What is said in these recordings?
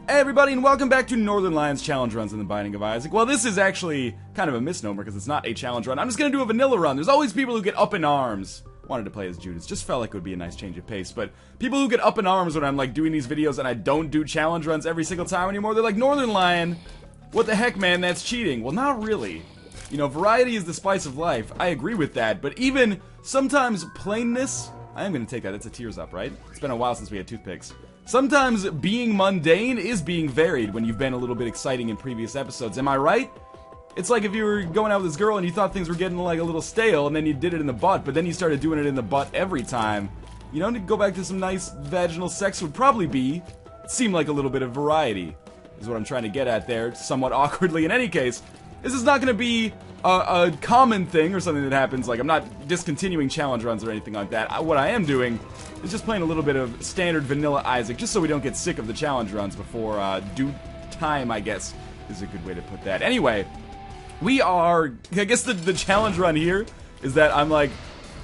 Hey everybody, and welcome back to Northernlion's challenge runs in the Binding of Isaac. Well, this is actually kind of a misnomer because it's not a challenge run. I'm just gonna do a vanilla run. There's always people who get up in arms. Wanted to play as Judas, just felt like it would be a nice change of pace. But people who get up in arms when I'm like doing these videos and I don't do challenge runs every single time anymore, they're like, Northernlion, what the heck, man, that's cheating. Well, not really. You know, variety is the spice of life. I agree with that, but even sometimes plainness, I am gonna take that. It's a tears up, right? It's been a while since we had toothpicks. Sometimes being mundane is being varied when you've been a little bit exciting in previous episodes. Am I right? It's like if you were going out with this girl and you thought things were getting like a little stale and then you did it in the butt, but then you started doing it in the butt every time. You know, to go back to some nice vaginal sex would probably seem like a little bit of variety, is what I'm trying to get at there, somewhat awkwardly. In any case, this is not going to be a common thing or something that happens. Like, I'm not discontinuing challenge runs or anything like that. What I am doing is just playing a little bit of standard vanilla Isaac, just so we don't get sick of the challenge runs before due time, I guess, is a good way to put that. Anyway, we are, I guess the challenge run here is that I'm like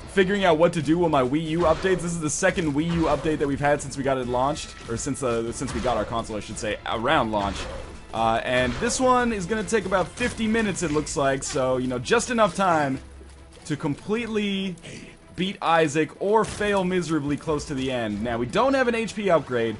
figuring out what to do with my Wii U updates. This is the second Wii U update that we've had since we got it launched, or since we got our console, I should say, around launch. And this one is going to take about 50 minutes, it looks like, so, you know, just enough time to completely beat Isaac or fail miserably close to the end. Now, we don't have an HP upgrade.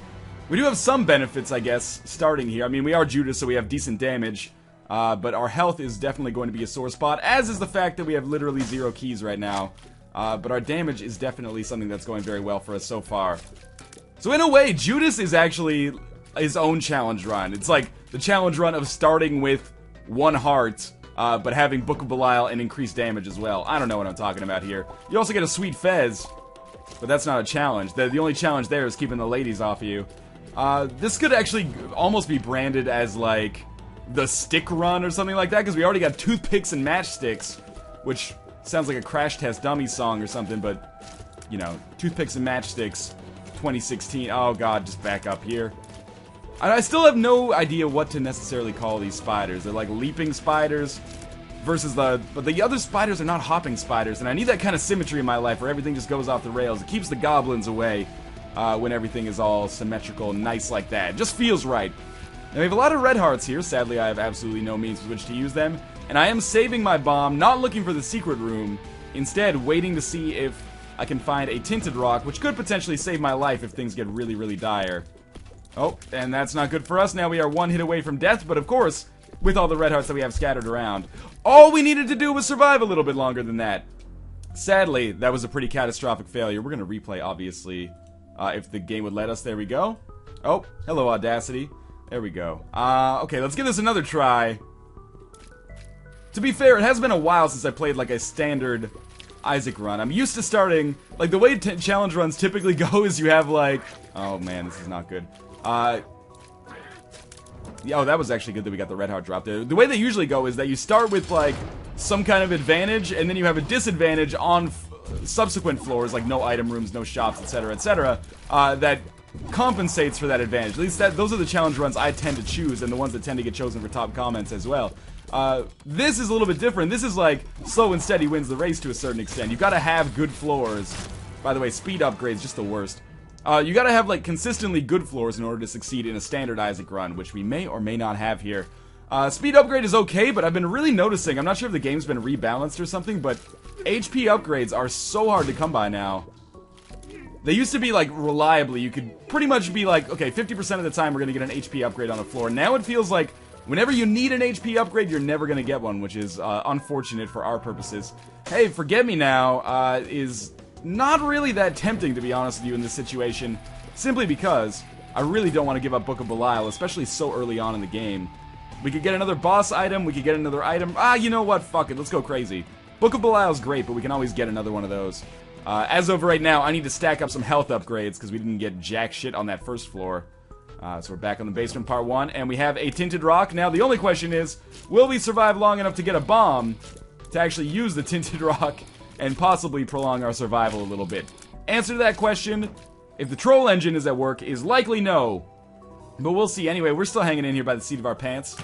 We do have some benefits, I guess, starting here. I mean, we are Judas, so we have decent damage, but our health is definitely going to be a sore spot, as is the fact that we have literally 0 keys right now. But our damage is definitely something that's going very well for us so far. So in a way, Judas is actually his own challenge run. It's like the challenge run of starting with 1 heart, but having Book of Belial and increased damage as well. I don't know what I'm talking about here. You also get a sweet fez, but that's not a challenge. The only challenge there is keeping the ladies off of you. This could actually almost be branded as like the stick run or something like that, because we already got toothpicks and matchsticks, which sounds like a Crash Test Dummy song or something, but, you know, toothpicks and matchsticks, 2016. Oh god, just back up here. I still have no idea what to necessarily call these spiders. They're like leaping spiders versus but the other spiders are not hopping spiders, and I need that kind of symmetry in my life where everything just goes off the rails. It keeps the goblins away when everything is all symmetrical and nice like that. It just feels right. Now, we have a lot of red hearts here. Sadly, I have absolutely no means with which to use them, and I am saving my bomb, not looking for the secret room, instead waiting to see if I can find a tinted rock, which could potentially save my life if things get really, really dire. Oh, and that's not good for us. Now we are 1 hit away from death, but of course, with all the red hearts that we have scattered around, all we needed to do was survive a little bit longer than that. Sadly, that was a pretty catastrophic failure. We're going to replay, obviously, if the game would let us. There we go. Oh, hello, Audacity. There we go. Okay, let's give this another try. To be fair, it has been a while since I played, like, a standard Isaac run. I'm used to starting, like, the way challenge runs typically go is you have, like, oh man, this is not good. Yeah, oh, that was actually good that we got the red heart drop there. The way they usually go is that you start with, like, some kind of advantage, and then you have a disadvantage on subsequent floors, like no item rooms, no shops, etc., that compensates for that advantage. At least those are the challenge runs I tend to choose, and the ones that tend to get chosen for top comments as well. This is a little bit different. This is like slow and steady wins the race to a certain extent. You've got to have good floors. By the way, speed upgrade's just the worst. You gotta have, like, consistently good floors in order to succeed in a standard Isaac run, which we may or may not have here. Speed upgrade is okay, but I've been really noticing, I'm not sure if the game's been rebalanced or something, but HP upgrades are so hard to come by now. They used to be, like, reliably, you could pretty much be like, okay, 50% of the time we're gonna get an HP upgrade on the floor. Now it feels like whenever you need an HP upgrade, you're never gonna get one, which is unfortunate for our purposes. Hey, Forget Me Now is not really that tempting, to be honest with you, in this situation, simply because I really don't want to give up Book of Belial, especially so early on in the game. We could get another boss item, we could get another item. You know what, fuck it, let's go crazy. Book of Belial is great, but we can always get another one of those. As of right now, I need to stack up some health upgrades, because we didn't get jack shit on that first floor. So we're back on the basement part 1, and we have a tinted rock. Now, the only question is, will we survive long enough to get a bomb to actually use the tinted rock and possibly prolong our survival a little bit? Answer to that question, if the troll engine is at work, is likely no. But we'll see. Anyway, we're still hanging in here by the seat of our pants.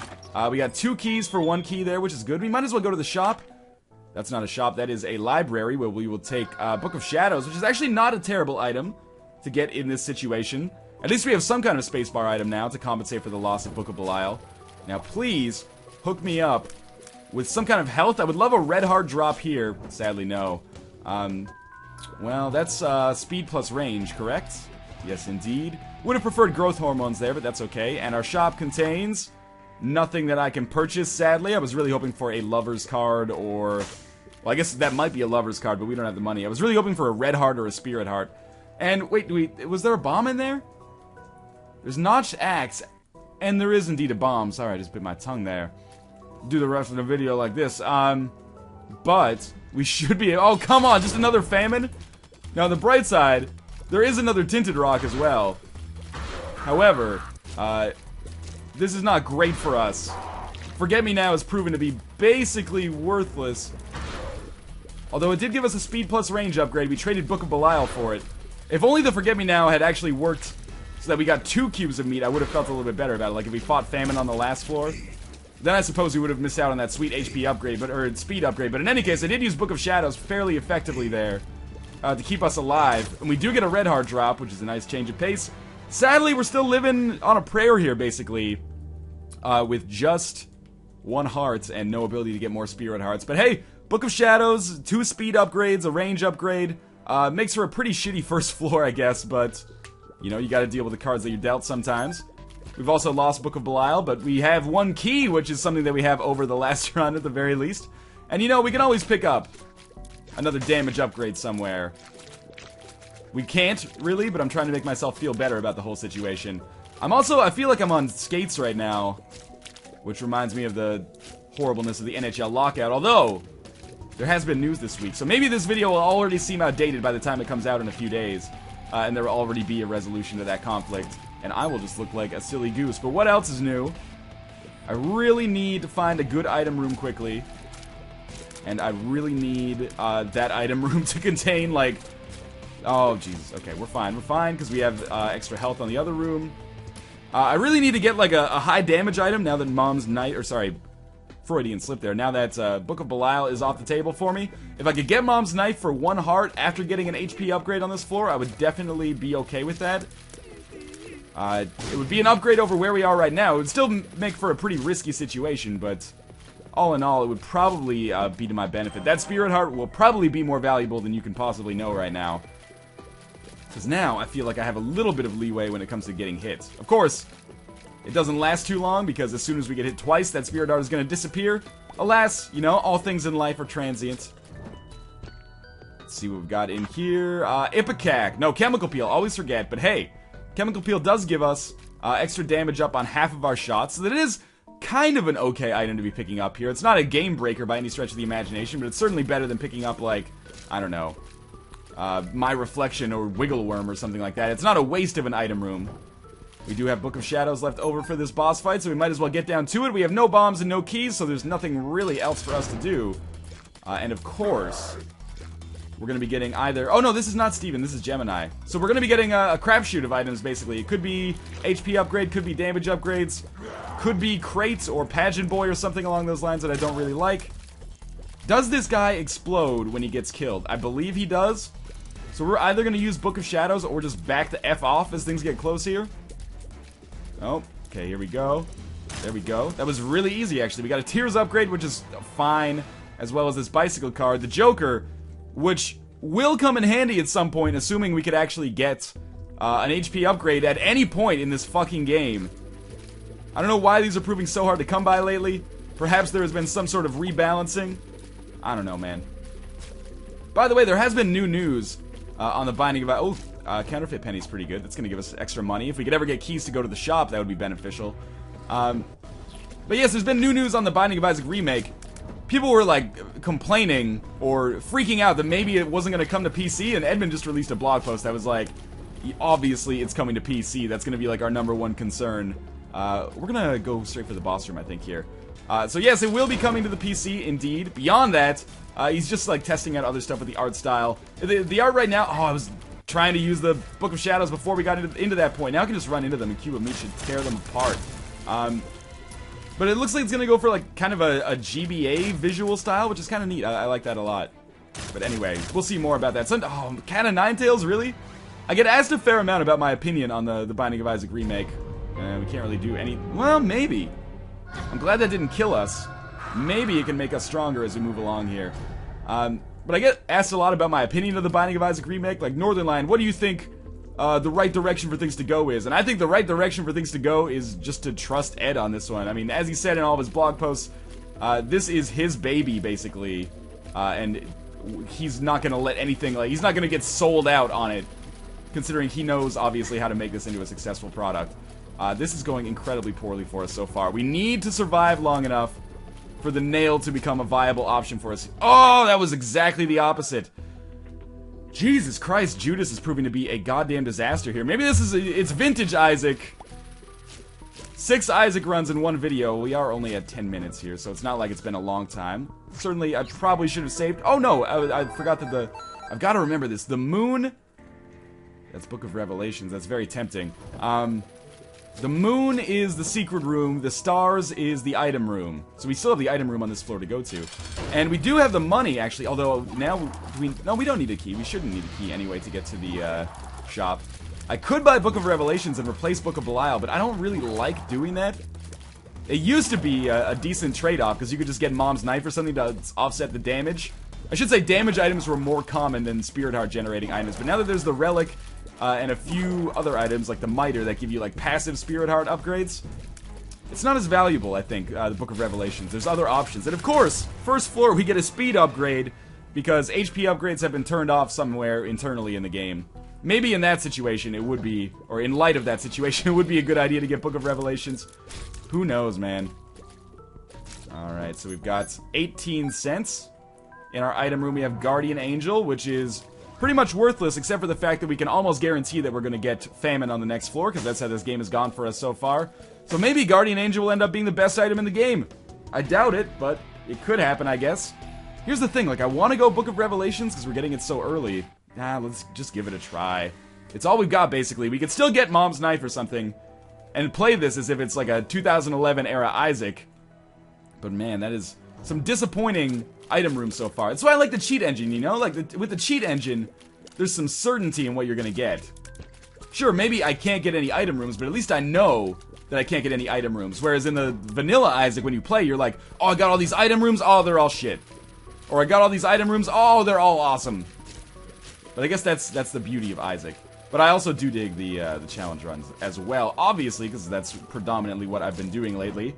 We got 2 keys for 1 key there, which is good. We might as well go to the shop. That's not a shop, that is a library where we will take Book of Shadows, which is actually not a terrible item to get in this situation. At least we have some kind of spacebar item now to compensate for the loss of Book of Belial. Now please, hook me up with some kind of health. I would love a red heart drop here. Sadly, no. Well, that's speed plus range, correct? Yes, indeed. Would have preferred growth hormones there, but that's okay. And our shop contains nothing that I can purchase, sadly. I was really hoping for a lover's card or... Well, I guess that might be a lover's card, but we don't have the money. I was really hoping for a red heart or a spirit heart. And wait, was there a bomb in there? There's notched axe, and there is indeed a bomb. Sorry, I just bit my tongue there. Do the rest of the video like this. But we should be... Oh, come on, just another famine? Now, on the bright side, there is another tinted rock as well. However, this is not great for us. Forget Me Now has proven to be basically worthless. Although it did give us a speed plus range upgrade. We traded Book of Belial for it. If only the Forget Me Now had actually worked so that we got 2 cubes of meat, I would have felt a little bit better about it. Like if we fought famine on the last floor, then I suppose we would have missed out on that sweet HP upgrade, or speed upgrade. But in any case, I did use Book of Shadows fairly effectively there to keep us alive. And we do get a red heart drop, which is a nice change of pace. Sadly, we're still living on a prayer here, basically, with just 1 heart and no ability to get more spirit hearts. But hey, Book of Shadows, 2 speed upgrades, a range upgrade, makes for a pretty shitty first floor, I guess, but, you know, you gotta deal with the cards that you're dealt sometimes. We've also lost Book of Belial, but we have 1 key, which is something that we have over the last run at the very least. And you know, we can always pick up another damage upgrade somewhere. We can't, really, but I'm trying to make myself feel better about the whole situation. I feel like I'm on skates right now, which reminds me of the horribleness of the NHL lockout, although there has been news this week, so maybe this video will already seem outdated by the time it comes out in a few days, and there will already be a resolution to that conflict, and I will just look like a silly goose. But what else is new? I really need to find a good item room quickly, and I really need that item room to contain, like... Oh, Jesus. Okay, we're fine, because we have extra health on the other room. I really need to get, like, a high damage item now that Mom's Knight... Or, sorry, Freudian slip there. Now that Book of Belial is off the table for me. If I could get Mom's Knife for 1 heart after getting an HP upgrade on this floor, I would definitely be okay with that. It would be an upgrade over where we are right now. It would still make for a pretty risky situation, but... All in all, it would probably be to my benefit. That Spirit Heart will probably be more valuable than you can possibly know right now. Because now, I feel like I have a little bit of leeway when it comes to getting hit. Of course, it doesn't last too long, because as soon as we get hit twice, that Spirit Heart is going to disappear. Alas, you know, all things in life are transient. Let's see what we've got in here. Ipecac. No, Chemical Peel. Always forget. But hey, Chemical Peel does give us extra damage up on half of our shots, so that it is kind of an okay item to be picking up here. It's not a game breaker by any stretch of the imagination, but it's certainly better than picking up, like, I don't know, My Reflection or Wiggle Worm or something like that. It's not a waste of an item room. We do have Book of Shadows left over for this boss fight, so we might as well get down to it. We have no bombs and no keys, so there's nothing really else for us to do. And of course, we're going to be getting either... Oh no, this is not Steven, this is Gemini. So we're going to be getting a crapshoot of items, basically. It could be HP upgrade, could be damage upgrades, could be crates or pageant boy or something along those lines that I don't really like. Does this guy explode when he gets killed? I believe he does. So we're either going to use Book of Shadows or just back the F off as things get close here. Oh, okay, here we go. There we go. That was really easy, actually. We got a Tears upgrade, which is fine, as well as this bicycle card. The Joker, which will come in handy at some point, assuming we could actually get an HP upgrade at any point in this fucking game. I don't know why these are proving so hard to come by lately. Perhaps there has been some sort of rebalancing. I don't know, man. By the way, there has been new news on the Binding of... Oh, Counterfeit Penny's pretty good. That's going to give us extra money. If we could ever get keys to go to the shop, that would be beneficial. But yes, there's been new news on the Binding of Isaac remake. People were, like, complaining or freaking out that maybe it wasn't going to come to PC, and Edmund just released a blog post that was like, obviously it's coming to PC. That's going to be, like, our #1 concern. We're going to go straight for the boss room, I think, here. So yes, it will be coming to the PC, indeed. Beyond that, he's just, like, testing out other stuff with the art style. The art right now... Oh, I was trying to use the Book of Shadows before we got into that point. Now I can just run into them, and Cube of Meat should tear them apart. But it looks like it's going to go for, like, kind of a GBA visual style, which is kind of neat. I like that a lot. But anyway, we'll see more about that. Oh, Cat of Ninetails, really? I get asked a fair amount about my opinion on the Binding of Isaac remake. We can't really do any... Well, maybe. I'm glad that didn't kill us. Maybe it can make us stronger as we move along here. But I get asked a lot about my opinion of the Binding of Isaac remake. Like, Northernlion, what do you think the right direction for things to go is? And I think the right direction for things to go is just to trust Ed on this one. I mean, as he said in all of his blog posts, this is his baby, basically. And he's not going to let anything, like, he's not going to get sold out on it, considering he knows, obviously, how to make this into a successful product. This is going incredibly poorly for us so far. We need to survive long enough for the nail to become a viable option for us. Oh, that was exactly the opposite. Jesus Christ, Judas is proving to be a goddamn disaster here. Maybe this is it's vintage Isaac. 6 Isaac runs in one video. We are only at 10 minutes here, so it's not like it's been a long time. Certainly, I probably should have saved... Oh, no, I forgot that I've got to remember this. The moon... That's Book of Revelations. That's very tempting. The moon is the secret room. The stars is the item room. So we still have the item room on this floor to go to. And we do have the money, actually. Although, now... No, we don't need a key. We shouldn't need a key anyway to get to the shop. I could buy Book of Revelations and replace Book of Belial, but I don't really like doing that. It used to be a decent trade-off, because you could just get Mom's Knife or something to offset the damage. I should say damage items were more common than Spirit Heart generating items, but now that there's the Relic... and a few other items, like the Miter, that give you, like, passive Spirit Heart upgrades. It's not as valuable, I think, the Book of Revelations. There's other options. And, of course, first floor, we get a speed upgrade, because HP upgrades have been turned off somewhere internally in the game. Maybe in that situation, it would be, or in light of that situation, it would be a good idea to get Book of Revelations. Who knows, man. Alright, so we've got 18 cents. In our item room, we have Guardian Angel, which is... pretty much worthless, except for the fact that we can almost guarantee that we're going to get Famine on the next floor, because that's how this game has gone for us so far. So maybe Guardian Angel will end up being the best item in the game. I doubt it, but it could happen, I guess. Here's the thing, like, I want to go Book of Revelations, because we're getting it so early. Let's just give it a try. It's all we've got, basically. We could still get Mom's Knife or something, and play this as if it's like a 2011 era Isaac. But man, that is some disappointing... item room so far. That's why I like the cheat engine, you know? Like, with the cheat engine, there's some certainty in what you're gonna get. Sure, maybe I can't get any item rooms, but at least I know that I can't get any item rooms. Whereas in the vanilla Isaac, when you play, you're like, oh, I got all these item rooms, oh, they're all shit. Or I got all these item rooms, oh, they're all awesome. But I guess that's the beauty of Isaac. But I also do dig the challenge runs as well, obviously, because that's predominantly what I've been doing lately.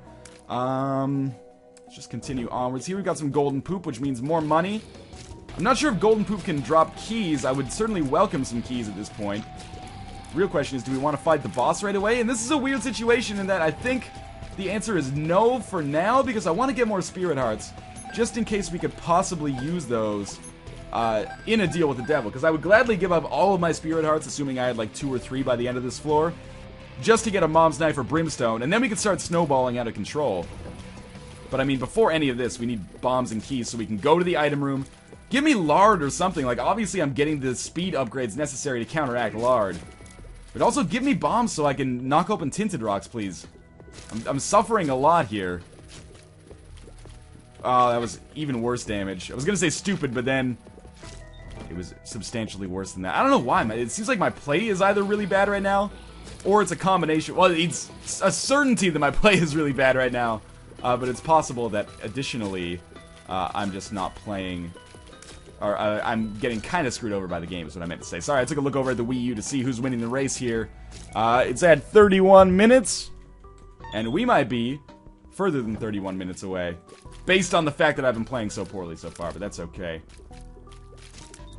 Just continue onwards. Here we've got some golden poop, which means more money. I'm not sure if golden poop can drop keys. I would certainly welcome some keys at this point. Real question is, do we want to fight the boss right away? And this is a weird situation in that I think the answer is no for now, because I want to get more Spirit Hearts, just in case we could possibly use those in a deal with the devil. Because I would gladly give up all of my Spirit Hearts, assuming I had like 2 or 3 by the end of this floor, just to get a Mom's Knife or Brimstone, and then we could start snowballing out of control. But I mean, before any of this, we need bombs and keys so we can go to the item room. Give me lard or something. Like, obviously I'm getting the speed upgrades necessary to counteract lard. But also give me bombs so I can knock open tinted rocks, please. I'm suffering a lot here. Oh, that was even worse damage. I was gonna say stupid, but then it was substantially worse than that. I don't know why. It seems like my play is either really bad right now, or it's a combination. Well, it's a certainty that my play is really bad right now. But it's possible that, additionally, I'm just not playing... Or I'm getting kind of screwed over by the game, is what I meant to say. Sorry, I took a look over at the Wii U to see who's winning the race here. It's at 31 minutes. And we might be further than 31 minutes away. Based on the fact that I've been playing so poorly so far, but that's okay.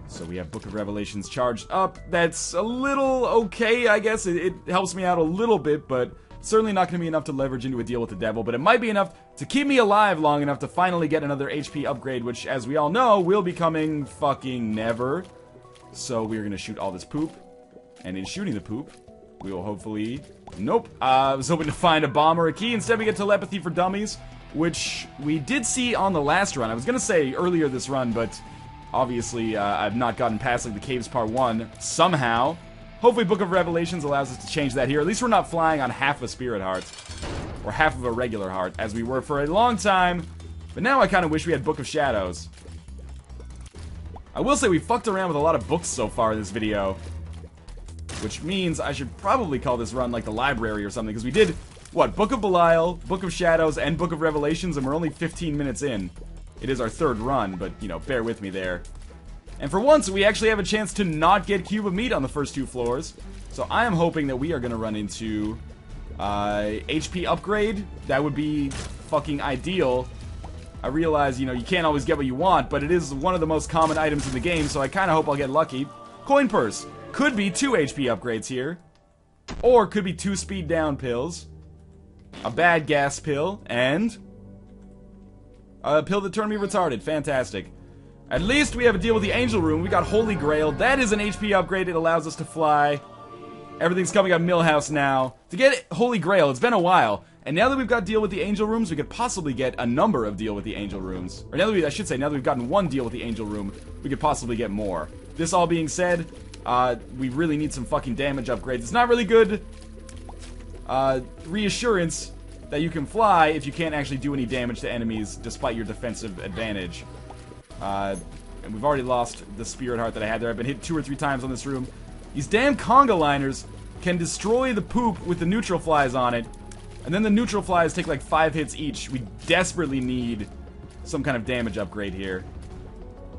So we have Book of Revelations charged up. That's a little okay, I guess. It helps me out a little bit, but... certainly not going to be enough to leverage into a deal with the devil, but it might be enough to keep me alive long enough to finally get another HP upgrade, which, as we all know, will be coming fucking never. So we're going to shoot all this poop, and in shooting the poop, we will hopefully... Nope. I was hoping to find a bomb or a key. Instead, we get telepathy for dummies, which we did see on the last run. I was going to say earlier this run, but obviously I've not gotten past like the Caves Part 1 somehow. Hopefully Book of Revelations allows us to change that here. At least we're not flying on half a Spirit Heart. Or half of a regular heart, as we were for a long time. But now I kind of wish we had Book of Shadows. I will say we fucked around with a lot of books so far in this video. which means I should probably call this run like the library or something, because we did, what, Book of Belial, Book of Shadows, and Book of Revelations, and we're only 15 minutes in. It is our third run, but, you know, bear with me there. And for once, we actually have a chance to not get Cube of Meat on the first 2 floors. So I am hoping that we are going to run into HP upgrade. That would be fucking ideal. I realize, you know, you can't always get what you want, but it is one of the most common items in the game, so I kind of hope I'll get lucky. Coin Purse. Could be 2 HP upgrades here. Or could be 2 speed down pills. A bad gas pill. And a pill that turned me retarded. Fantastic. At least we have a deal with the Angel Room. We got Holy Grail. That is an HP upgrade. It allows us to fly. Everything's coming up Millhouse now. To get Holy Grail, it's been a while. And now that we've got deal with the Angel Rooms, we could possibly get a number of deal with the Angel Rooms. Or now that I should say, now that we've gotten 1 deal with the Angel Room, we could possibly get more. This all being said, we really need some fucking damage upgrades. It's not really good reassurance that you can fly if you can't actually do any damage to enemies despite your defensive advantage. And we've already lost the Spirit Heart that I had there. I've been hit 2 or 3 times on this room. These damn conga liners can destroy the poop with the neutral flies on it. And then the neutral flies take like 5 hits each. We desperately need some kind of damage upgrade here.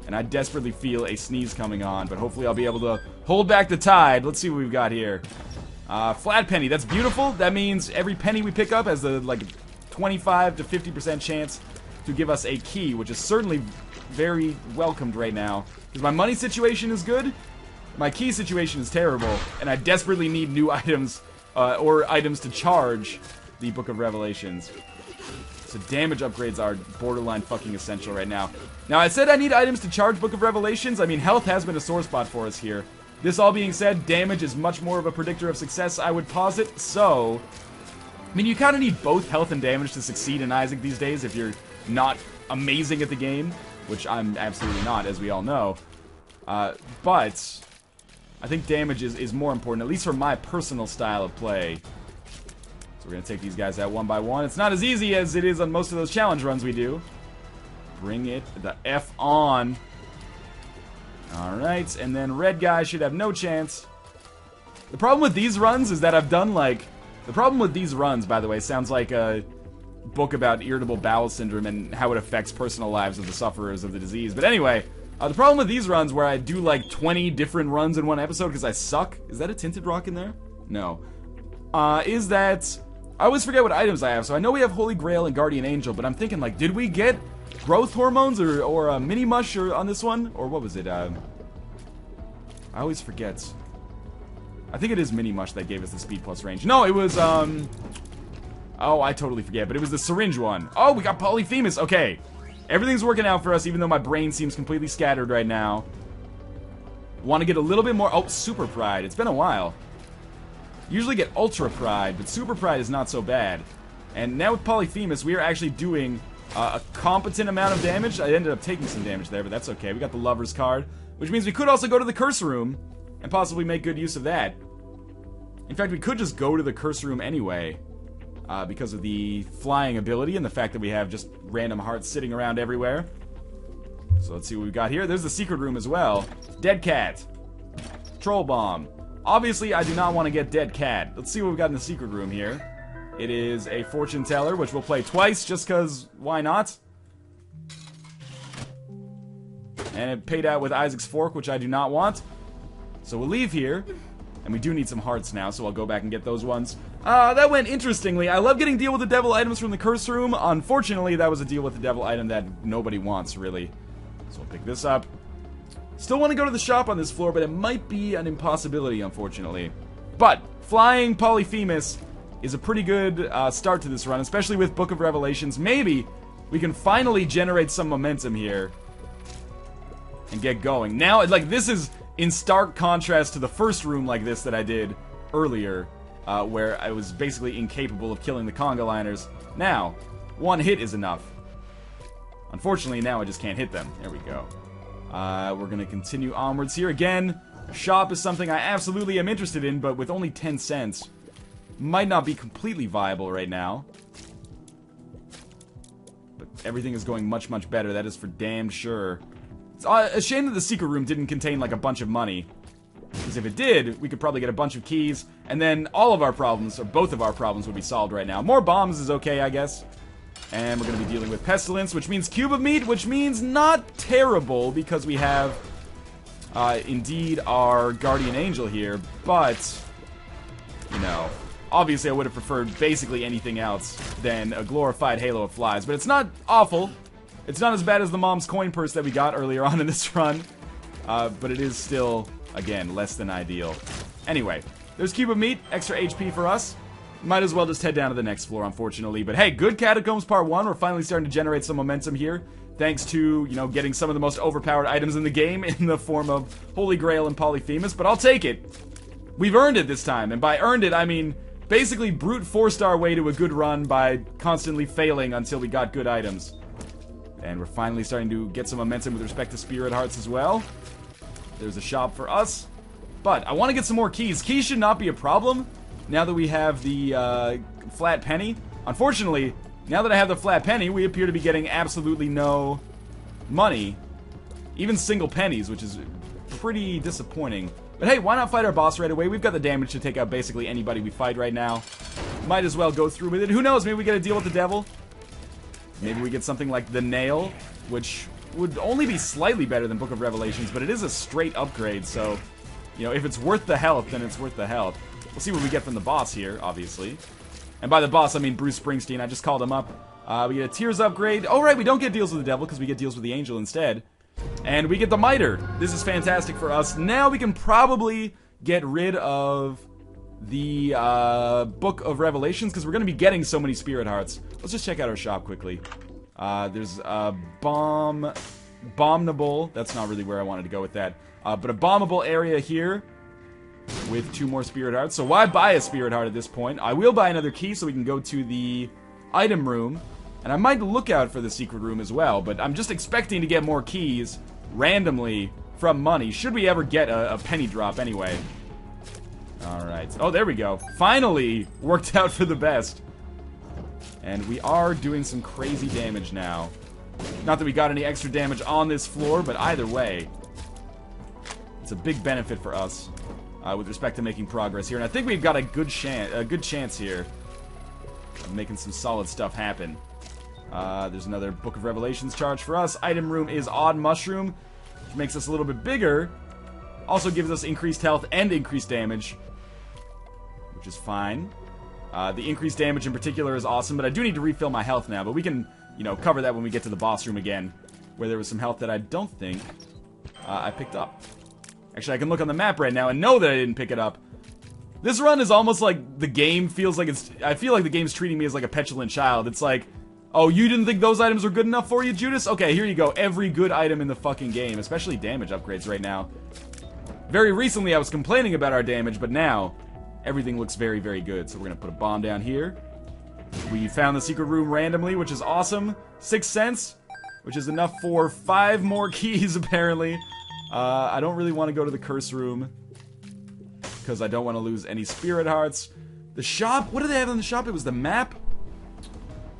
And I desperately feel a sneeze coming on, but hopefully I'll be able to hold back the tide. Let's see what we've got here. Flat penny, that's beautiful. That means every penny we pick up has a like 25 to 50% chance to give us a key, which is certainly very welcomed right now. Because my money situation is good, my key situation is terrible, and I desperately need new items, or items to charge the Book of Revelations. So damage upgrades are borderline fucking essential right now. Now, I said I need items to charge Book of Revelations. I mean, health has been a sore spot for us here. This all being said, damage is much more of a predictor of success, I would posit. So, I mean, you kind of need both health and damage to succeed in Isaac these days if you're not amazing at the game, which I'm absolutely not, as we all know. But I think damage is more important, at least for my personal style of play. So we're going to take these guys out one by one. It's not as easy as it is on most of those challenge runs we do. Bring it the F on. Alright, and then red guy should have no chance. The problem with these runs is that I've done like... The problem with these runs, by the way, sounds like a book about irritable bowel syndrome and how it affects personal lives of the sufferers of the disease. But anyway, the problem with these runs where I do like 20 different runs in one episode because I suck... Is that a tinted rock in there? No. Is that... I always forget what items I have. So I know we have Holy Grail and Guardian Angel, but I'm thinking like, did we get growth hormones or a mini mush on this one? Or what was it? I always forget. I think it is mini mush that gave us the speed plus range. No, it was oh, I totally forget, but it was the syringe one. Oh, we got Polyphemus. Okay. Everything's working out for us, even though my brain seems completely scattered right now. Want to get a little bit more... Oh, Super Pride. It's been a while. Usually get Ultra Pride, but Super Pride is not so bad. And now with Polyphemus, we are actually doing a competent amount of damage. I ended up taking some damage there, but that's okay. We got the Lover's card, which means we could also go to the Curse Room and possibly make good use of that. In fact, we could just go to the Curse Room anyway, because of the flying ability and the fact that we have just random hearts sitting around everywhere. So let's see what we've got here. There's the Secret Room as well. Dead Cat. Troll Bomb. Obviously, I do not want to get Dead Cat. Let's see what we've got in the Secret Room here. It is a Fortune Teller, which we'll play twice, just because, why not? And it paid out with Isaac's Fork, which I do not want. So we'll leave here. And we do need some hearts now, so I'll go back and get those ones. That went interestingly. I love getting deal with the devil items from the Curse Room. Unfortunately, that was a deal with the devil item that nobody wants, really. So we'll pick this up. Still want to go to the shop on this floor, but it might be an impossibility, unfortunately. But flying Polyphemus is a pretty good start to this run, especially with Book of Revelations. Maybe we can finally generate some momentum here and get going. Now, like, this is in stark contrast to the first room like this that I did earlier, where I was basically incapable of killing the conga liners. Now, one hit is enough. Unfortunately, now I just can't hit them. There we go. We're going to continue onwards here. Again, shop is something I absolutely am interested in, but with only 10 cents, might not be completely viable right now. But everything is going much, much better. That is for damn sure. It's a shame that the Secret Room didn't contain, like, a bunch of money. Because if it did, we could probably get a bunch of keys, and then all of our problems, or both of our problems, would be solved right now. More bombs is okay, I guess. And we're going to be dealing with pestilence, which means cube of meat, which means not terrible, because we have, indeed, our guardian angel here. But, you know, obviously I would have preferred basically anything else than a glorified halo of flies. But it's not awful. It's not as bad as the mom's coin purse that we got earlier on in this run. But it is still, again, less than ideal. Anyway, there's cube of meat, extra HP for us. Might as well just head down to the next floor, unfortunately. But hey, good Catacombs Part 1. We're finally starting to generate some momentum here. Thanks to, you know, getting some of the most overpowered items in the game in the form of Holy Grail and Polyphemus. But I'll take it. We've earned it this time. And by earned it, I mean basically brute 4-star way to a good run by constantly failing until we got good items. And we're finally starting to get some momentum with respect to Spirit Hearts as well. There's a shop for us. But I want to get some more keys. Keys should not be a problem now that we have the flat penny. Unfortunately, now that I have the flat penny, we appear to be getting absolutely no money. Even single pennies, which is pretty disappointing. But hey, why not fight our boss right away? We've got the damage to take out basically anybody we fight right now. Might as well go through with it. Who knows, maybe we get a deal with the devil. Maybe we get something like the nail, which would only be slightly better than Book of Revelations, but it is a straight upgrade, so, you know, if it's worth the health, then it's worth the health. We'll see what we get from the boss here, obviously. And by the boss, I mean Bruce Springsteen. I just called him up. We get a Tears upgrade. Oh, right, we don't get deals with the devil because we get deals with the angel instead. And we get the Miter. This is fantastic for us. Now we can probably get rid of the Book of Revelations because we're going to be getting so many Spirit Hearts. Let's just check out our shop quickly. There's a bombable. That's not really where I wanted to go with that. But a bombable area here with 2 more Spirit Hearts. So why buy a Spirit Heart at this point? I will buy another key so we can go to the item room. And I might look out for the secret room as well. But I'm just expecting to get more keys randomly from money. Should we ever get a penny drop anyway. Alright. Oh, there we go. Finally worked out for the best. And we are doing some crazy damage now. Not that we got any extra damage on this floor, but either way, it's a big benefit for us with respect to making progress here. And I think we've got a good chance here of making some solid stuff happen. There's another Book of Revelations charge for us. Item room is Odd Mushroom, which makes us a little bit bigger. Also gives us increased health and increased damage, which is fine. The increased damage in particular is awesome, but I do need to refill my health now. But we can, you know, cover that when we get to the boss room again, where there was some health that I don't think I picked up. Actually, I can look on the map right now and know that I didn't pick it up. This run is almost like the game feels like it's... I feel like the game's treating me as like a petulant child. It's like, oh, you didn't think those items were good enough for you, Judas? Okay, here you go. Every good item in the fucking game, especially damage upgrades right now. Very recently, I was complaining about our damage, but now everything looks very, very good. So we're going to put a bomb down here. We found the secret room randomly, which is awesome. 6 cents, which is enough for 5 more keys, apparently. I don't really want to go to the curse room because I don't want to lose any Spirit Hearts. The shop, what do they have in the shop? It was the map.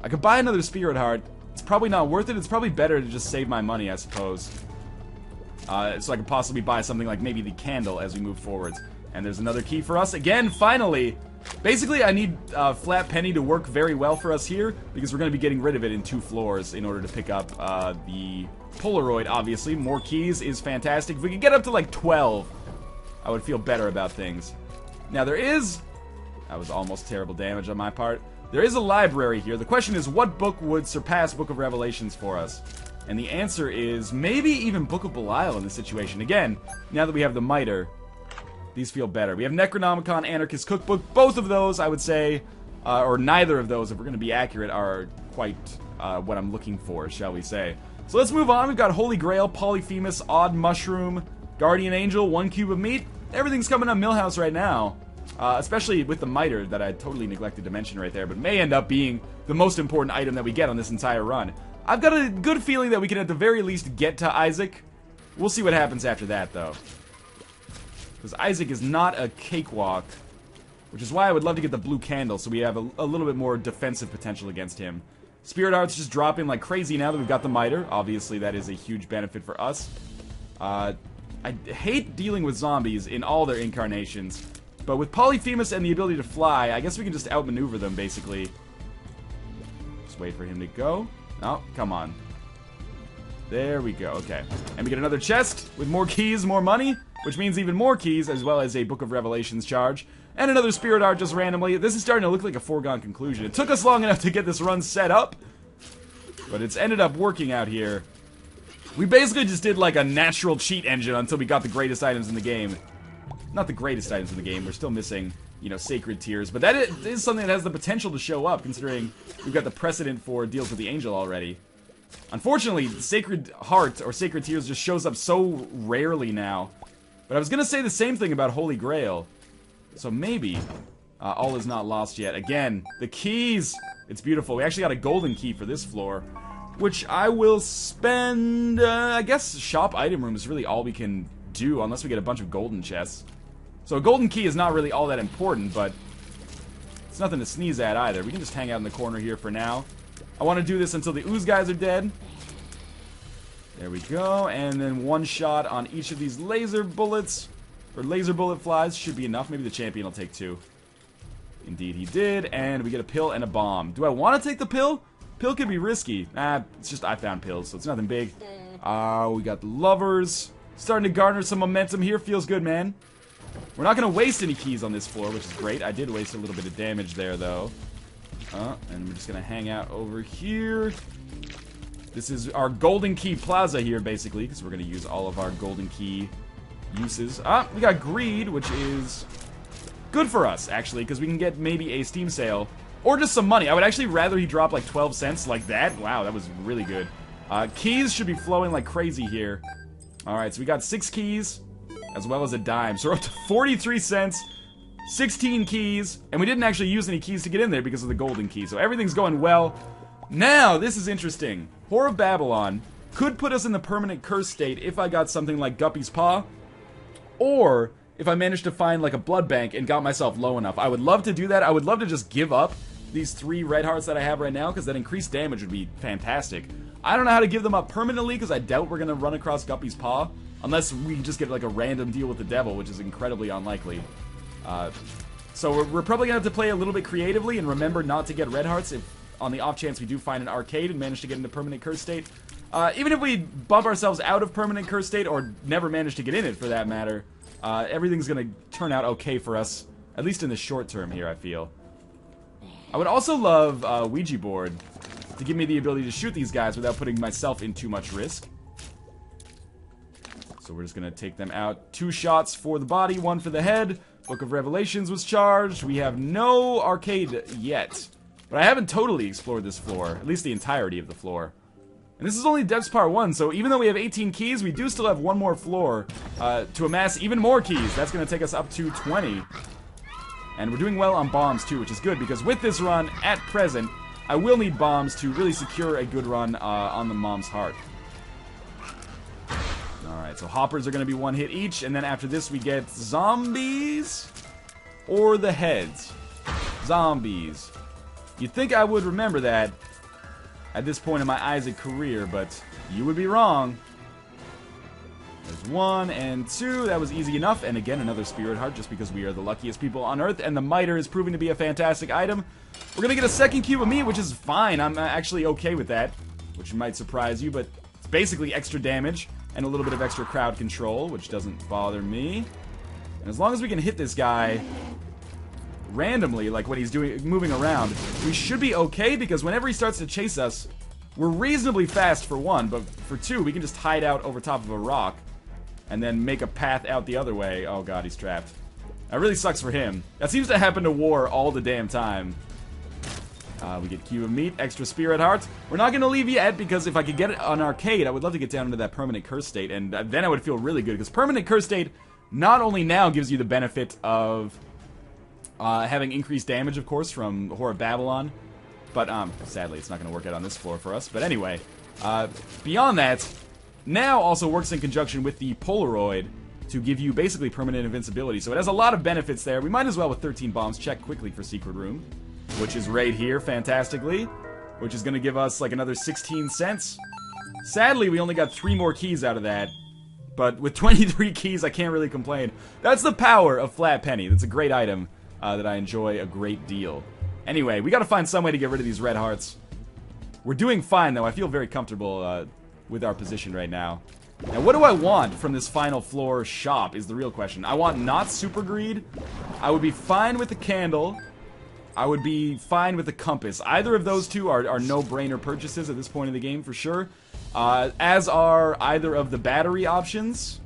I could buy another Spirit Heart. It's probably not worth it. It's probably better to just save my money, I suppose. So I could possibly buy something like maybe the candle as we move forwards. And there's another key for us. Again, finally. Basically, I need Flat Penny to work very well for us here, because we're going to be getting rid of it in 2 floors in order to pick up the Polaroid, obviously. More keys is fantastic. If we could get up to like 12, I would feel better about things. Now there is... That was almost terrible damage on my part. There is a library here. The question is, what book would surpass Book of Revelations for us? And the answer is maybe even Book of Belial in this situation. Again, now that we have the Miter, these feel better. We have Necronomicon, Anarchist Cookbook. Both of those, I would say, or neither of those, if we're going to be accurate, are quite what I'm looking for, shall we say. So let's move on. We've got Holy Grail, Polyphemus, Odd Mushroom, Guardian Angel, 1 cube of meat. Everything's coming up Millhouse right now. Especially with the Miter that I totally neglected to mention right there, but may end up being the most important item that we get on this entire run. I've got a good feeling that we can at the very least get to Isaac. We'll see what happens after that, though. Because Isaac is not a cakewalk, which is why I would love to get the blue candle so we have a little bit more defensive potential against him. Spirit Heart's just dropping like crazy now that we've got the Miter. Obviously, that is a huge benefit for us. I hate dealing with zombies in all their incarnations. But with Polyphemus and the ability to fly, I guess we can just outmaneuver them, basically. Just wait for him to go. Oh, come on. There we go, okay. And we get another chest with more keys, more money, which means even more keys, as well as a Book of Revelations charge. And another Spirit Art just randomly. This is starting to look like a foregone conclusion. It took us long enough to get this run set up, but it's ended up working out here. We basically just did like a natural cheat engine until we got the greatest items in the game. Not the greatest items in the game, we're still missing, you know, Sacred Tears. But that is something that has the potential to show up, considering we've got the precedent for Deals with the Angel already. Unfortunately, Sacred Heart, or Sacred Tears, just shows up so rarely now. But I was gonna say the same thing about Holy Grail. So maybe all is not lost yet. Again, the keys! It's beautiful. We actually got a golden key for this floor, which I will spend, I guess shop item room is really all we can do, unless we get a bunch of golden chests. So a golden key is not really all that important, but it's nothing to sneeze at either. We can just hang out in the corner here for now. I want to do this until the ooze guys are dead. There we go, and then one shot on each of these laser bullets, or laser bullet flies, should be enough. Maybe the champion will take 2. Indeed he did, and we get a pill and a bomb. Do I want to take the pill? Pill could be risky. It's just I found pills, so it's nothing big. We got the lovers. Starting to garner some momentum here. Feels good, man. We're not going to waste any keys on this floor, which is great. I did waste a little bit of damage there, though. And we're just going to hang out over here. This is our golden key plaza here, basically, because we're going to use all of our golden key uses. We got greed, which is good for us, actually, because we can get maybe a Steam sale. Or just some money. I would actually rather he drop like 12 cents like that. Wow, that was really good. Keys should be flowing like crazy here. Alright, so we got 6 keys, as well as a dime. So we're up to 43 cents, 16 keys, and we didn't actually use any keys to get in there because of the golden key. So everything's going well. Now, this is interesting. Whore of Babylon could put us in the permanent curse state if I got something like Guppy's Paw, or if I managed to find like a blood bank and got myself low enough. I would love to do that. I would love to just give up these 3 red hearts that I have right now, because that increased damage would be fantastic. I don't know how to give them up permanently, because I doubt we're going to run across Guppy's Paw, unless we just get like a random deal with the devil, which is incredibly unlikely. So we're probably going to have to play a little bit creatively and remember not to get red hearts if on the off chance we do find an arcade and manage to get into permanent curse state. Even if we bump ourselves out of permanent curse state, or never manage to get in it for that matter, everything's going to turn out okay for us, at least in the short term here, I feel. I would also love Ouija board to give me the ability to shoot these guys without putting myself in too much risk. So we're just going to take them out. 2 shots for the body, 1 for the head. Book of Revelations was charged. We have no arcade yet. But I haven't totally explored this floor, at least the entirety of the floor. And this is only Depths Part 1, so even though we have 18 keys, we do still have 1 more floor to amass even more keys. That's going to take us up to 20. And we're doing well on bombs too, which is good, because with this run, at present, I will need bombs to really secure a good run on the Mom's Heart. Alright, so hoppers are going to be 1 hit each, and then after this we get zombies or the heads. Zombies. You'd think I would remember that at this point in my Isaac career, but you would be wrong. There's 1 and 2, that was easy enough, and again another Spirit Heart just because we are the luckiest people on Earth, and the Miter is proving to be a fantastic item. We're gonna get a 2nd cube of meat, which is fine. I'm actually okay with that, which might surprise you, but it's basically extra damage and a little bit of extra crowd control, which doesn't bother me. And as long as we can hit this guy randomly, like when he's moving around, we should be okay, because whenever he starts to chase us, we're reasonably fast for 1, but for 2, we can just hide out over top of a rock and then make a path out the other way. Oh god, he's trapped. That really sucks for him. That seems to happen to War all the damn time. We get cube of meat, extra Spirit Heart. We're not going to leave yet, because if I could get it on arcade, I would love to get down into that permanent curse state, and then I would feel really good, because permanent curse state not only now gives you the benefit of having increased damage, of course, from Whore of Babylon, but sadly it's not going to work out on this floor for us. But anyway, beyond that, now also works in conjunction with the Polaroid to give you basically permanent invincibility. So it has a lot of benefits there. We might as well, with 13 bombs, check quickly for Secret Room, which is right here, fantastically, which is going to give us like another 16 cents. Sadly, we only got 3 more keys out of that, But with 23 keys, I can't really complain. That's the power of Flat Penny. That's a great item that I enjoy a great deal. Anyway, we gotta find some way to get rid of these red hearts. We're doing fine, though. I feel very comfortable with our position right now. Now, what do I want from this final floor shop is the real question. I want not super greed. I would be fine with the candle. I would be fine with the compass. Either of those two are no-brainer purchases at this point in the game, for sure. As are either of the battery options,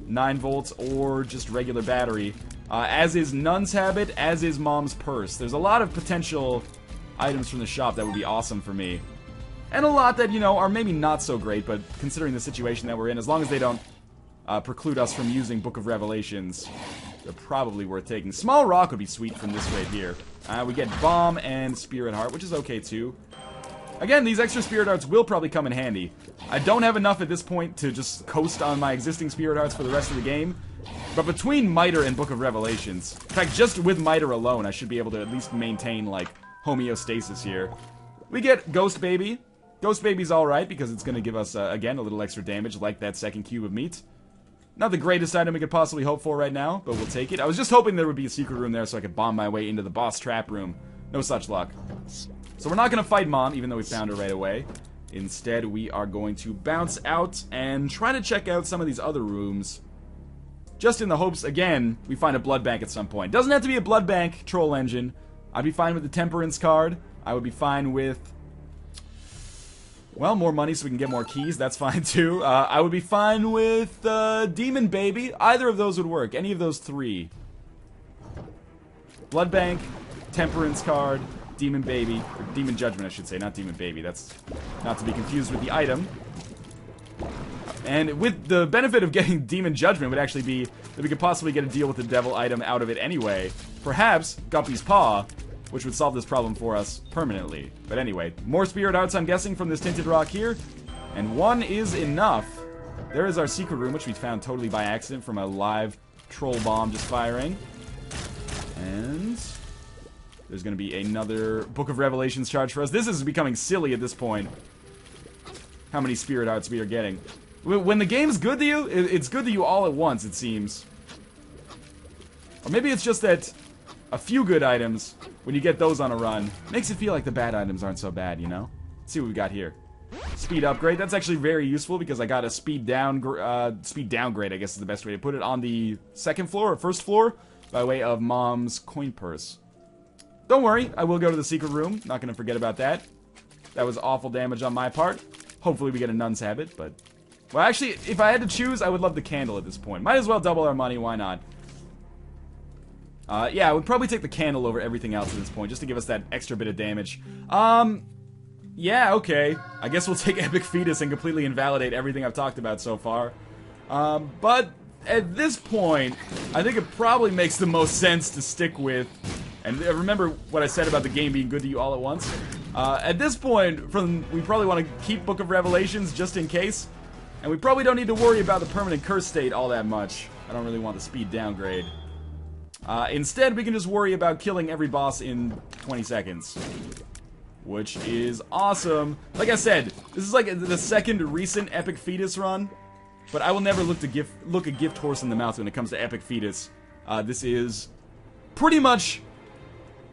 9 volts or just regular battery. As is Nun's Habit, as is Mom's Purse. There's a lot of potential items from the shop that would be awesome for me. And a lot that, you know, are maybe not so great, but considering the situation that we're in, as long as they don't preclude us from using Book of Revelations, they're probably worth taking. Small Rock would be sweet from this right here. We get Bomb and Spirit Heart, which is okay too. Again, these extra Spirit Hearts will probably come in handy. I don't have enough at this point to just coast on my existing Spirit Hearts for the rest of the game. But between Miter and Book of Revelations, in fact, just with Miter alone, I should be able to at least maintain, like, homeostasis here. We get Ghost Baby. Ghost Baby's alright, because it's going to give us, again, a little extra damage, like that second cube of meat. Not the greatest item we could possibly hope for right now, but we'll take it. I was just hoping there would be a secret room there so I could bomb my way into the boss trap room. No such luck. So we're not going to fight Mom, even though we found her right away. Instead, we are going to bounce out and try to check out some of these other rooms. Just in the hopes, again, we find a blood bank at some point. Doesn't have to be a blood bank, Troll Engine. I'd be fine with the Temperance card. I would be fine with... well, more money so we can get more keys. That's fine, too. I would be fine with Demon Baby. Either of those would work. Any of those three. Blood Bank, Temperance card, Demon Baby. Or Demon Judgment, I should say. Not Demon Baby. That's not to be confused with the item. And with the benefit of getting Demon Judgment would actually be that we could possibly get a deal with the Devil item out of it anyway. Perhaps Guppy's Paw, which would solve this problem for us permanently. But anyway, more Spirit Hearts, I'm guessing, from this Tinted Rock here. And one is enough. There is our secret room, which we found totally by accident from a live troll bomb just firing. And there's going to be another Book of Revelations charge for us. This is becoming silly at this point. How many Spirit Hearts we are getting. When the game's good to you, it's good to you all at once, it seems. Or maybe it's just that a few good items, when you get those on a run, makes it feel like the bad items aren't so bad, you know? Let's see what we got here. Speed upgrade. That's actually very useful because I got a speed downgrade, I guess is the best way to put it, on the second floor or first floor by way of Mom's coin purse. Don't worry, I will go to the secret room. Not going to forget about that. That was awful damage on my part. Hopefully we get a Nun's Habit, but... well, actually, if I had to choose, I would love the candle at this point. Might as well double our money, why not? Yeah, I would probably take the candle over everything else at this point, just to give us that extra bit of damage. Yeah, okay. I guess we'll take Epic Fetus and completely invalidate everything I've talked about so far. But at this point, I think it probably makes the most sense to stick with... and remember what I said about the game being good to you all at once? At this point, we probably want to keep Book of Revelations just in case. And we probably don't need to worry about the permanent curse state all that much. I don't really want the speed downgrade. Instead, we can just worry about killing every boss in 20 seconds. Which is awesome. Like I said, this is like the second recent Epic Fetus run. But I will never look a gift horse in the mouth when it comes to Epic Fetus. This is pretty much...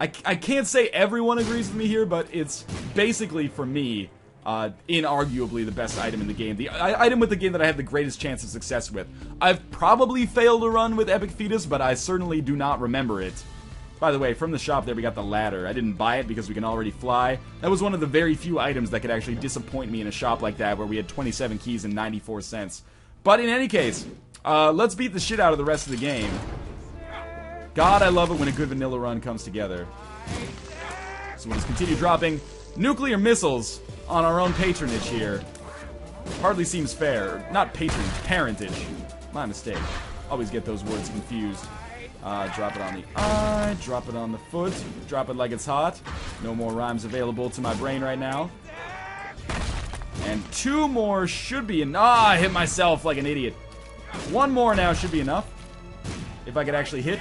I can't say everyone agrees with me here, but it's basically, for me... inarguably the best item in the game. The item with the game that I have the greatest chance of success with. I've probably failed a run with Epic Fetus, but I certainly do not remember it. By the way, from the shop there we got the ladder. I didn't buy it because we can already fly. That was one of the very few items that could actually disappoint me in a shop like that, where we had 27 keys and 94 cents. But in any case, let's beat the shit out of the rest of the game. God, I love it when a good vanilla run comes together. So we'll just continue dropping nuclear missiles on our own patronage here. Hardly seems fair. Not patronage, parentage. My mistake. Always get those words confused. Drop it on the eye, drop it on the foot, drop it like it's hot. No more rhymes available to my brain right now. And two more should be enough. I hit myself like an idiot. One more now should be enough. If I could actually hit.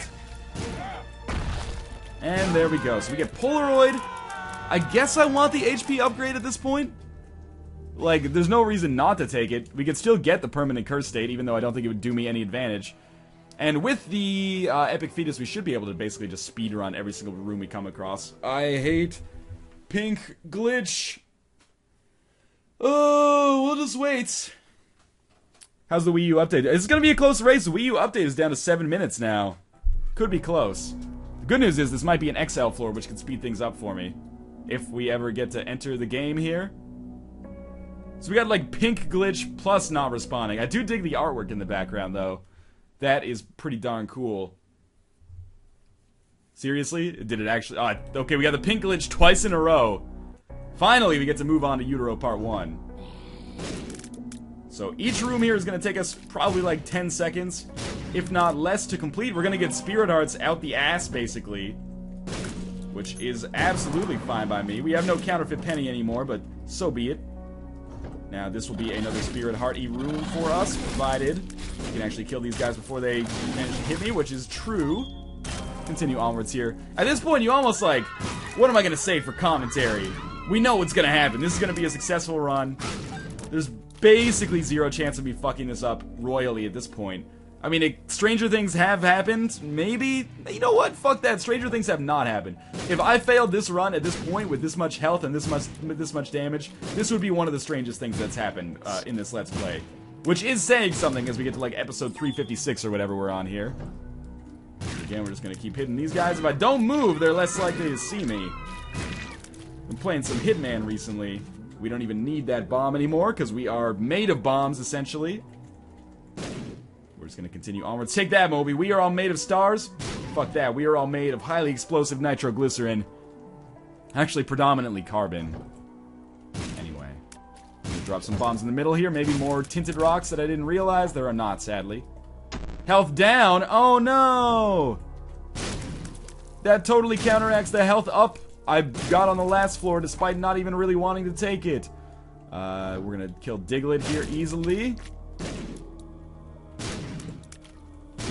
And there we go. So we get Polaroid. I guess I want the HP upgrade at this point. Like, there's no reason not to take it. We could still get the permanent curse state, even though I don't think it would do me any advantage. And with the Epic Fetus, we should be able to basically just speedrun every single room we come across. I hate pink glitch. Oh, we'll just wait. How's the Wii U update? It's going to be a close race. The Wii U update is down to 7 minutes now. Could be close. The good news is this might be an XL floor, which can speed things up for me. If we ever get to enter the game here. So we got like pink glitch plus not responding. I do dig the artwork in the background though. That is pretty darn cool. Seriously? Did it actually? Oh, okay, we got the pink glitch twice in a row. Finally, we get to move on to Utero Part 1. So each room here is going to take us probably like 10 seconds, if not less, to complete. We're going to get Spirit Hearts out the ass, basically. Which is absolutely fine by me. We have no counterfeit penny anymore, but so be it. Now, this will be another Spirit Heart-y room for us, provided we can actually kill these guys before they manage to hit me, which is true. Continue onwards here. At this point, you almost like, what am I going to say for commentary? We know what's going to happen. This is going to be a successful run. There's basically zero chance of me fucking this up royally at this point. I mean, stranger things have happened, maybe. You know what? Fuck that. Stranger things have not happened. If I failed this run at this point with this much health and this much damage, this would be one of the strangest things that's happened in this Let's Play. Which is saying something as we get to like episode 356 or whatever we're on here. Again, we're just going to keep hitting these guys. If I don't move, they're less likely to see me. Been playing some Hitman recently. We don't even need that bomb anymore because we are made of bombs, essentially. We're just going to continue onwards. Take that, Moby. We are all made of stars. Fuck that. We are all made of highly explosive nitroglycerin. Actually, predominantly carbon. Anyway. I'm going to drop some bombs in the middle here. Maybe more tinted rocks that I didn't realize. There are not, sadly. Health down. Oh, no. That totally counteracts the health up I got on the last floor despite not even really wanting to take it. We're going to kill Diglett here easily.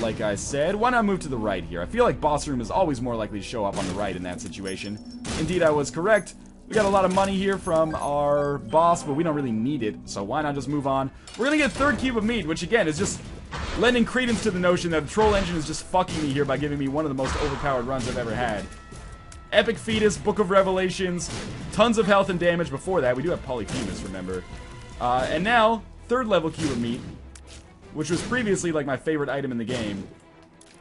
Like I said, why not move to the right here? I feel like boss room is always more likely to show up on the right in that situation. Indeed, I was correct. We got a lot of money here from our boss, but we don't really need it, so why not just move on? We're gonna get third cube of meat, which again is just lending credence to the notion that the troll engine is just fucking me here by giving me one of the most overpowered runs I've ever had. Epic Fetus, Book of Revelations, tons of health and damage before that. We do have Polyphemus, remember. And now, third level cube of meat, which was previously like my favorite item in the game.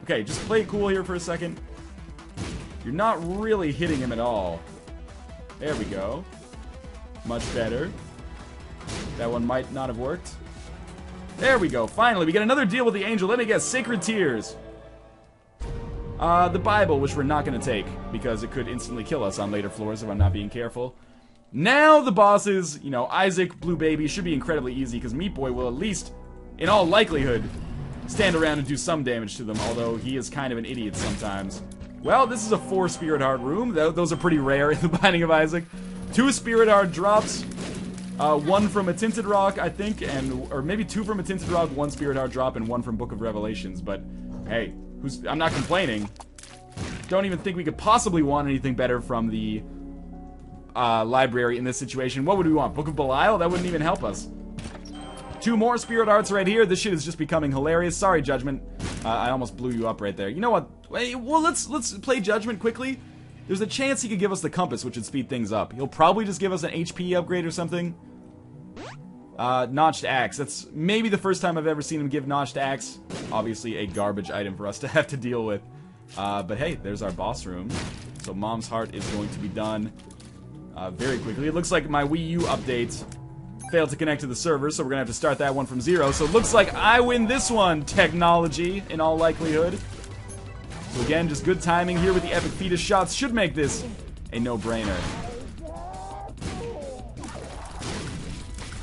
Okay, just play it cool here for a second. You're not really hitting him at all. There we go. Much better. That one might not have worked. There we go. Finally, we get another deal with the angel. Let me guess. Sacred Tears. The Bible, which we're not going to take, because it could instantly kill us on later floors if I'm not being careful. Now the bosses, you know, Isaac, Blue Baby, should be incredibly easy, because Meat Boy will at least, in all likelihood, stand around and do some damage to them, although he is kind of an idiot sometimes. Well, this is a 4 Spirit Heart room. Those are pretty rare in the Binding of Isaac. 2 Spirit Heart drops. 1 from a Tinted Rock, I think, or maybe 2 from a Tinted Rock, 1 Spirit Heart drop, and 1 from Book of Revelations. But, hey, I'm not complaining. Don't even think we could possibly want anything better from the library in this situation. What would we want? Book of Belial? That wouldn't even help us. 2 more Spirit Hearts right here. This shit is just becoming hilarious. Sorry, Judgment. I almost blew you up right there. You know what? Well, let's play Judgment quickly. There's a chance he could give us the compass, which would speed things up. He'll probably just give us an HP upgrade or something. Notched Axe. That's maybe the first time I've ever seen him give Notched Axe. Obviously a garbage item for us to have to deal with. But hey, there's our boss room. So Mom's Heart is going to be done very quickly. It looks like my Wii U update failed to connect to the server, so we're gonna have to start that one from 0. So it looks like I win this one, technology, in all likelihood. So again, just good timing here with the Epic Fetus shots should make this a no-brainer.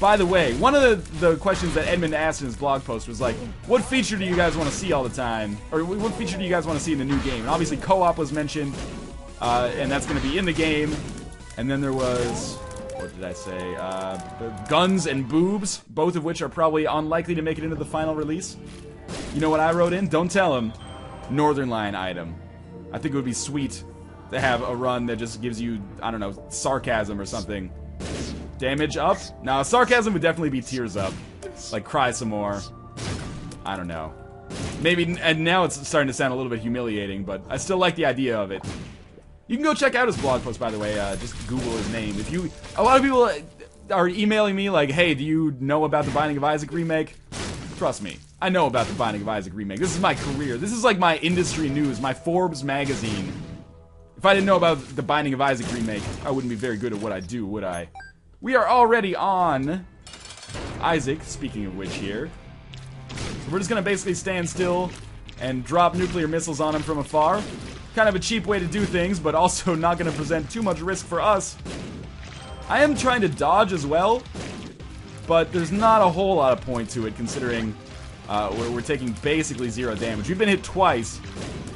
By the way, one of the questions that Edmund asked in his blog post was like, what feature do you guys want to see all the time? Or what feature do you guys want to see in the new game? And obviously co-op was mentioned, and that's going to be in the game. And then there was, what did I say? Guns and boobs, both of which are probably unlikely to make it into the final release. You know what I wrote in? Don't tell him. Northernlion item. I think it would be sweet to have a run that just gives you, I don't know, sarcasm or something. Damage up? No, sarcasm would definitely be tears up. Like, cry some more. I don't know. Maybe, and now it's starting to sound a little bit humiliating, but I still like the idea of it. You can go check out his blog post, by the way. Just Google his name. A lot of people are emailing me like, hey, do you know about the Binding of Isaac remake? Trust me, I know about the Binding of Isaac remake. This is my career. This is like my industry news, my Forbes magazine. If I didn't know about the Binding of Isaac remake, I wouldn't be very good at what I do, would I? We are already on Isaac, speaking of which here. So we're just gonna basically stand still and drop nuclear missiles on him from afar. Kind of a cheap way to do things, but also not gonna present too much risk for us. I am trying to dodge as well, but there's not a whole lot of point to it, considering we're taking basically 0 damage. We've been hit twice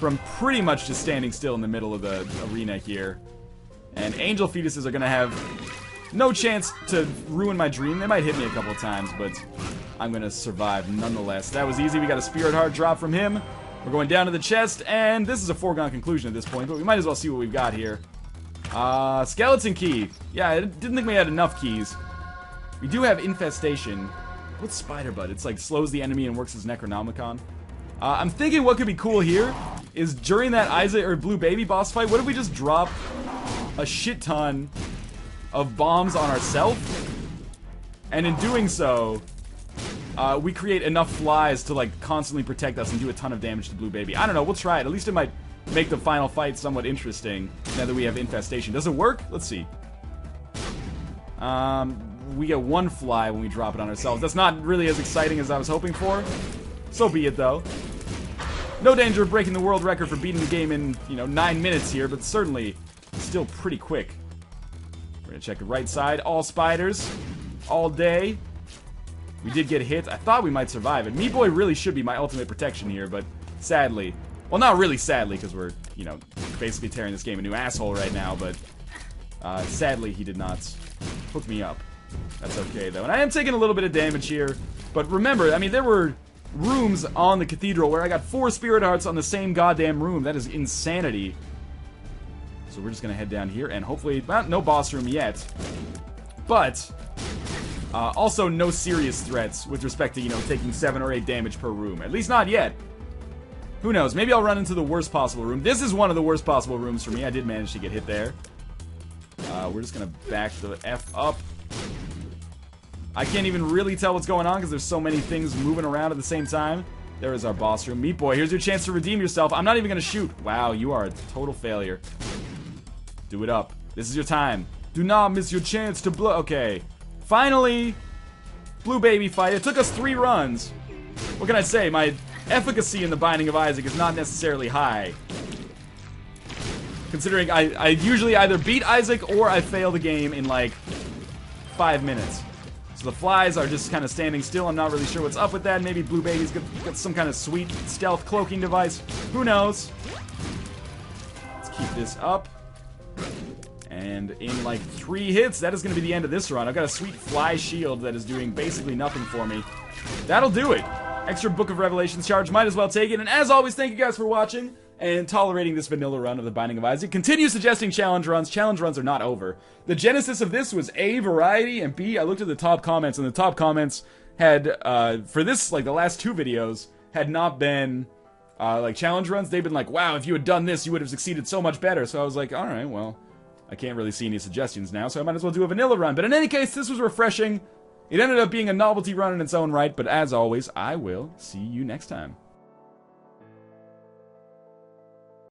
from pretty much just standing still in the middle of the arena here. And angel fetuses are gonna have no chance to ruin my dream. They might hit me a couple of times, but I'm gonna survive nonetheless. That was easy. We got a spirit heart drop from him. We're going down to the chest, and this is a foregone conclusion at this point, but we might as well see what we've got here. Skeleton key. Yeah, I didn't think we had enough keys. We do have infestation. What's spider bud? It's like slows the enemy and works as Necronomicon. I'm thinking what could be cool here is during that Isaac or Blue Baby boss fight, what if we just drop a shit ton of bombs on ourselves? And in doing so, we create enough flies to like constantly protect us and do a ton of damage to Blue Baby. I don't know, we'll try it. At least it might make the final fight somewhat interesting now that we have infestation. Does it work? Let's see. We get 1 fly when we drop it on ourselves. That's not really as exciting as I was hoping for. So be it, though. No danger of breaking the world record for beating the game in, 9 minutes here, but certainly still pretty quick. We're gonna check the right side. All spiders. All day. We did get hit. I thought we might survive it. Meat Boy really should be my ultimate protection here, but sadly... Well, not really sadly, because we're, basically tearing this game a new asshole right now, but... sadly, he did not hook me up. That's okay, though. And I am taking a little bit of damage here, but remember, I mean, there were rooms on the cathedral where I got 4 spirit hearts on the same goddamn room. That is insanity. So we're just gonna head down here, and hopefully... Well, no boss room yet. But... also, no serious threats with respect to, taking 7 or 8 damage per room. At least not yet. Who knows? Maybe I'll run into the worst possible room. This is one of the worst possible rooms for me. I did manage to get hit there. We're just gonna back the F up. I can't even really tell what's going on because there's so many things moving around at the same time. There is our boss room. Meat Boy, here's your chance to redeem yourself. I'm not even gonna shoot. Wow, you are a total failure. Do it up. This is your time. Do not miss your chance to blow. Okay. Finally, Blue Baby fight. It took us 3 runs. What can I say? My efficacy in the Binding of Isaac is not necessarily high. Considering I usually either beat Isaac or I fail the game in like 5 minutes. So the flies are just kind of standing still. I'm not really sure what's up with that. Maybe Blue Baby's got some kind of sweet stealth cloaking device. Who knows? Let's keep this up. And in like 3 hits, that is going to be the end of this run. I've got a sweet fly shield that is doing basically nothing for me. That'll do it. Extra Book of Revelations charge, might as well take it. And as always, thank you guys for watching and tolerating this vanilla run of the Binding of Isaac. Continue suggesting challenge runs. Challenge runs are not over. The genesis of this was A, variety, and B, I looked at the top comments, and the top comments had, for this, like the last 2 videos, had not been, like challenge runs. They've been like, wow, if you had done this, you would have succeeded so much better. So I was like, alright, well, I can't really see any suggestions now, so I might as well do a vanilla run. But in any case, this was refreshing. It ended up being a novelty run in its own right, but as always, I will see you next time.